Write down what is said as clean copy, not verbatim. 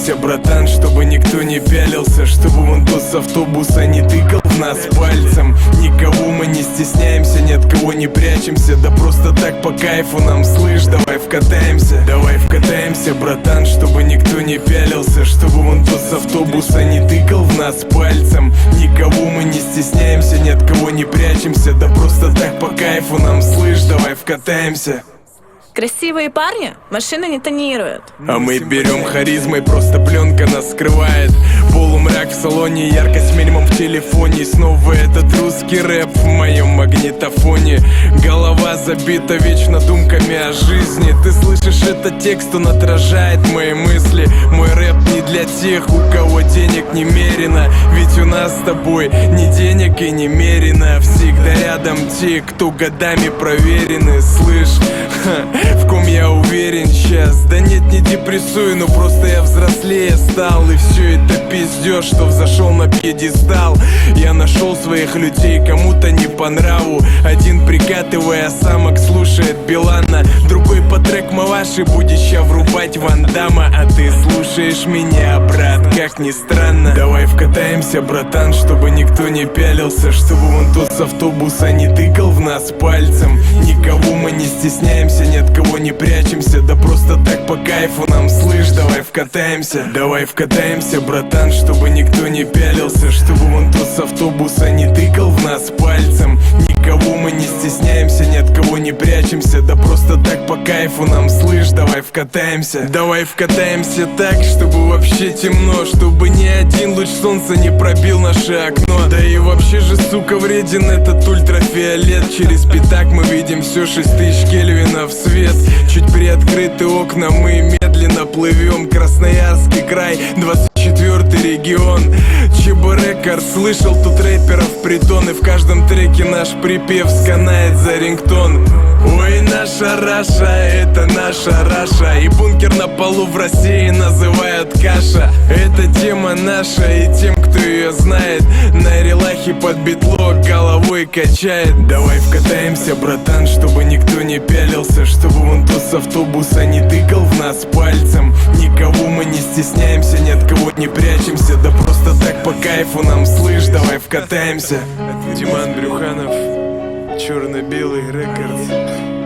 вкатаемся, братан, чтобы никто не пялился, чтобы вон тот с автобуса не тыкал в нас пальцем. Никого мы не стесняемся, ни от кого не прячемся, да просто так по кайфу нам, слышь, давай вкатаемся. Давай вкатаемся, братан, чтобы никто не пялился, чтобы вон тот с автобуса не тыкал в нас пальцем. Никого мы не стесняемся, ни от кого не прячемся, да просто так по кайфу нам, слышь, давай вкатаемся. Красивые парни машины не тонируют, а мы берем харизмой, просто пленка нас скрывает. Полумрак в салоне, яркость минимум в телефоне. И снова этот русский рэп в моем магнитофоне. Голова забита вечно думками о жизни. Ты слышишь этот текст, он отражает мои мысли. Мой рэп не для тех, у кого денег немерено, ведь у нас с тобой ни денег и немерено. Всегда рядом те, кто годами проверены. Слышь, в ком я уверен сейчас? Да нет, не депрессую, но просто я взрослее стал. И все это пиздеж, что взошел на пьедестал. Я нашел своих людей, кому-то не по нраву. Один прикатывая самок слушает Билана, другой по трек Маваши будет ща врубать Ван Дамма. А ты слушаешь меня, брат, как ни странно. Давай вкатаемся, братан, чтобы никто не пялился, чтобы вон тот с автобуса не тыкал в нас пальцем. Никого мы не стесняемся, ни от кого не прячемся, да просто так по кайфу нам, слышь, давай вкатаемся. Давай вкатаемся, братан, чтобы никто не пялился, чтобы вон тот с автобуса не тыкал в нас пальцем. Никого мы не стесняемся, ни от кого не прячемся, да просто так по кайфу нам, слышь, давай вкатаемся. Давай вкатаемся так, чтобы вообще темно, чтобы ни один луч солнца не пробил наше окно. Да и вообще же, сука, вреден этот ультрафиолет. Через пятак мы видим все 6000 кельвинов свет. Чуть приоткрыты окна, мы медленно плывем. Красноярский край, 24-й регион. ЧБ Рекорд, слышал тут рэперов притон, и в каждом треке наш припев сканает за рингтон. Ой, наша Раша, это наша Раша, и бункер на полу в России называют каша. Это тема наша, и тем, кто ее знает, на релахе под битло головой качает. Давай вкатаемся, братан, чтобы никто не пялился, чтобы вон тот с автобуса не тыкал в нас пальцем. Никого мы не стесняемся, ни от кого не прячемся, да просто так по кайфу нам, слышь, давай вкатаемся. Диман Брюханов, Черно-белый Рекордс.